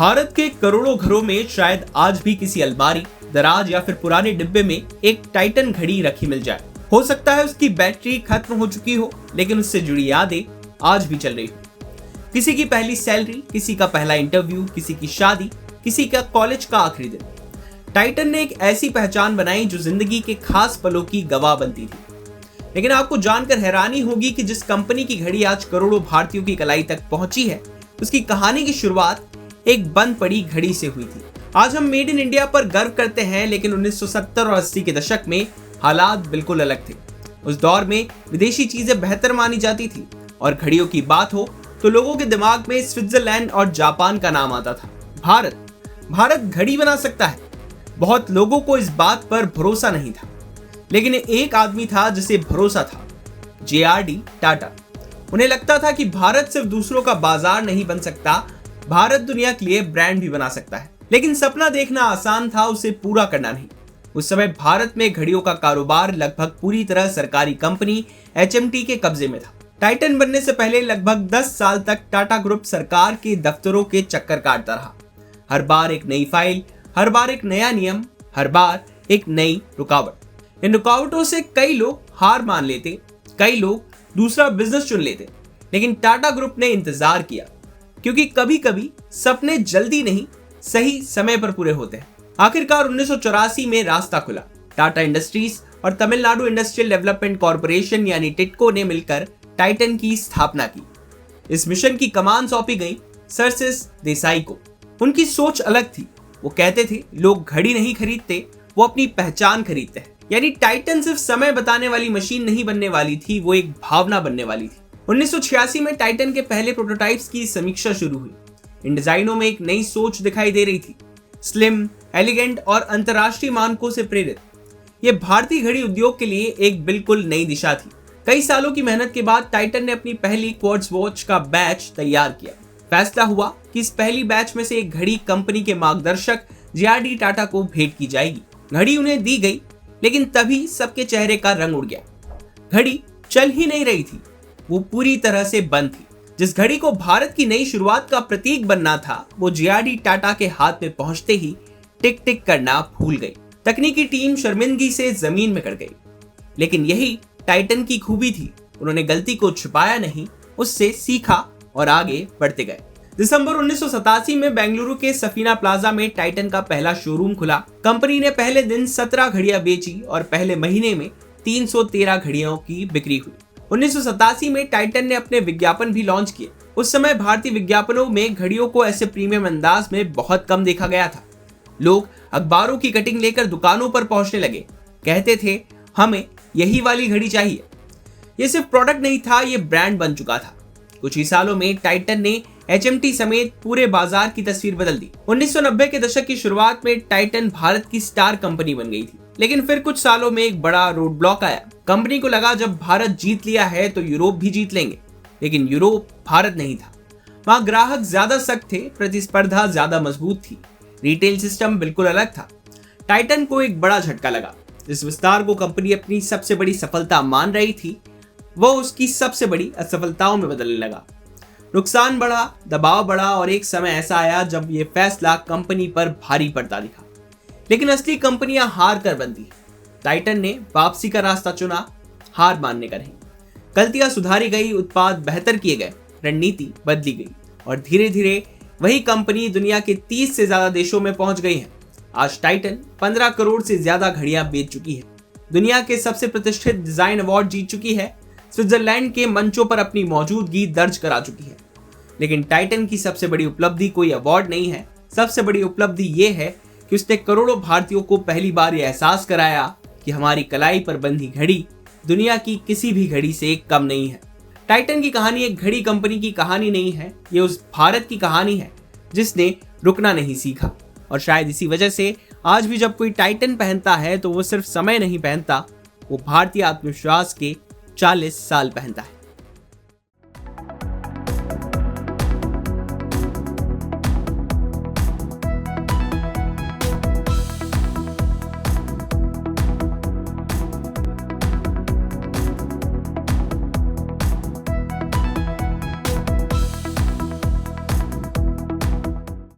भारत के करोड़ों घरों में शायद आज भी किसी अलमारी, दराज या फिर पुराने डिब्बे में एक टाइटन घड़ी रखी मिल जाए। हो सकता है उसकी बैटरी खत्म हो चुकी हो, लेकिन उससे जुड़ी यादें आज भी चल रही हो। किसी की पहली सैलरी, किसी का पहला इंटरव्यू, किसी की शादी, किसी का कॉलेज का आखिरी दिन। टाइटन ने एक ऐसी पहचान बनाई जो जिंदगी के खास पलों की गवाह बनती थी। लेकिन आपको जानकर हैरानी होगी कि जिस कंपनी की घड़ी आज करोड़ों भारतीयों की कलाई तक पहुंची है, उसकी कहानी की शुरुआत एक बंद पड़ी घड़ी से हुई थी। आज हम मेड इन इंडिया पर गर्व करते हैं, लेकिन 1970 और 80 के दशक में हालात बिल्कुल अलग थे। उस दौर में विदेशी चीजें बेहतर मानी जाती थी और घड़ियों की बात हो तो लोगों के दिमाग में स्विट्जरलैंड और जापान का नाम आता था। भारत घड़ी बना सकता है। बहुत लोगों को इस बात पर भरोसा नहीं था, लेकिन एक आदमी था जिसे भरोसा था, JRD टाटा। उन्हें लगता था कि भारत सिर्फ दूसरों का बाजार नहीं बन सकता, भारत दुनिया के लिए ब्रांड भी बना सकता है। लेकिन सपना देखना आसान था, उसे पूरा करना नहीं। उस समय भारत में घड़ियों का कारोबार लगभग पूरी तरह सरकारी कंपनी HMT के कब्जे में था। टाइटन बनने से पहले लगभग 10 साल तक टाटा ग्रुप सरकार के दफ्तरों के चक्कर काटता रहा। हर बार एक नई फाइल, हर बार एक नया नियम, हर बार एक नई रुकावट। इन रुकावटों से कई लोग हार मान लेते, कई लोग दूसरा बिजनेस चुन लेते। लेकिन टाटा ग्रुप ने इंतजार किया, क्योंकि कभी कभी सपने जल्दी नहीं, सही समय पर पूरे होते हैं। आखिरकार 1984 में रास्ता खुला। टाटा इंडस्ट्रीज और तमिलनाडु इंडस्ट्रियल डेवलपमेंट कॉर्पोरेशन यानी टिटको ने मिलकर टाइटन की स्थापना की। इस मिशन की कमान सौंपी गई सर एस देसाई को। उनकी सोच अलग थी। वो कहते थे लोग घड़ी नहीं खरीदते, वो अपनी पहचान खरीदते हैं। यानी टाइटन सिर्फ समय बताने वाली मशीन नहीं बनने वाली थी, वो एक भावना बनने वाली थी। 1986 में टाइटन के पहले प्रोटोटाइप्स की समीक्षा शुरू हुई। इन डिजाइनों में एक नई सोच दिखाई दे रही थी, स्लिम, एलिगेंट और अंतर्राष्ट्रीय मानकों से प्रेरित। यह भारतीय घड़ी उद्योग के लिए एक बिल्कुल नई दिशा थी। कई सालों की मेहनत के बाद टाइटन ने अपनी पहली क्वार्ट्ज वॉच का बैच तैयार किया। फैसला हुआ कि इस पहली बैच में से एक घड़ी कंपनी के मार्गदर्शक JRD टाटा को भेंट की जाएगी। घड़ी उन्हें दी गई, लेकिन तभी सबके चेहरे का रंग उड़ गया। घड़ी चल ही नहीं रही थी, वो पूरी तरह से बंद थी। जिस घड़ी को भारत की नई शुरुआत का प्रतीक बनना था, वो JRD टाटा के हाथ में पहुंचते ही टिक टिक करना भूल गई। तकनीकी टीम शर्मिंदगी से जमीन में गड़ गई। लेकिन यही टाइटन की खूबी थी। उन्होंने गलती को छुपाया नहीं, उससे सीखा और आगे बढ़ते गए। दिसंबर 1987 में बेंगलुरु के सफीना प्लाजा में टाइटन का पहला शोरूम खुला। कंपनी ने पहले दिन 17 घड़ियां बेची और पहले महीने में 313 घड़ियों की बिक्री हुई। 1987 में टाइटन ने अपने विज्ञापन भी लॉन्च किए। उस समय भारतीय विज्ञापनों में घड़ियों को ऐसे प्रीमियम अंदाज में बहुत कम देखा गया था। लोग अखबारों की कटिंग लेकर दुकानों पर पहुंचने लगे, कहते थे हमें यही वाली घड़ी चाहिए। यह सिर्फ प्रोडक्ट नहीं था, यह ब्रांड बन चुका था। कुछ ही सालों में टाइटन ने HMT समेत पूरे बाजार की तस्वीर बदल दी। 1990 के दशक की शुरुआत में टाइटन भारत की स्टार कंपनी बन गई थी। लेकिन फिर कुछ सालों में एक बड़ा रोड ब्लॉक आया। कंपनी को लगा जब भारत जीत लिया है तो यूरोप भी जीत लेंगे। लेकिन यूरोप भारत नहीं था। वहां ग्राहक ज्यादा सख्त थे, प्रतिस्पर्धा ज्यादा मजबूत थी, रिटेल सिस्टम बिल्कुल अलग था। टाइटन को एक बड़ा झटका लगा। जिस विस्तार को कंपनी अपनी सबसे बड़ी सफलता मान रही थी, वो उसकी सबसे बड़ी असफलताओं में बदलने लगा। नुकसान बढ़ा, दबाव बढ़ा और एक समय ऐसा आया जब यह फैसला कंपनी पर भारी पड़ता दिखा। लेकिन असली कंपनियां हार कर बनती। टाइटन ने वापसी का रास्ता चुना, हार मानने का नहीं। गलतियां सुधारी गई, उत्पाद बेहतर किए गए, रणनीति बदली गई और धीरे धीरे वही कंपनी दुनिया के 30 से ज्यादा देशों में पहुंच गई है। आज टाइटन 15 करोड़ से ज्यादा घड़ियां बेच चुकी है, दुनिया के सबसे प्रतिष्ठित डिजाइन अवार्ड जीत चुकी है, स्विट्जरलैंड के मंचों पर अपनी मौजूदगी दर्ज करा चुकी है। लेकिन टाइटन की सबसे बड़ी उपलब्धि कोई अवार्ड नहीं है। सबसे बड़ी उपलब्धि यह है कि उसने करोड़ों भारतीयों को पहली बार यह एहसास कराया कि हमारी कलाई पर बंधी घड़ी दुनिया की किसी भी घड़ी से कम नहीं है। टाइटन की कहानी एक घड़ी कंपनी की कहानी नहीं है, ये उस भारत की कहानी है जिसने रुकना नहीं सीखा। और शायद इसी वजह से आज भी जब कोई टाइटन पहनता है तो वो सिर्फ समय नहीं पहनता, वो भारतीय आत्मविश्वास के 40 साल पहनता है।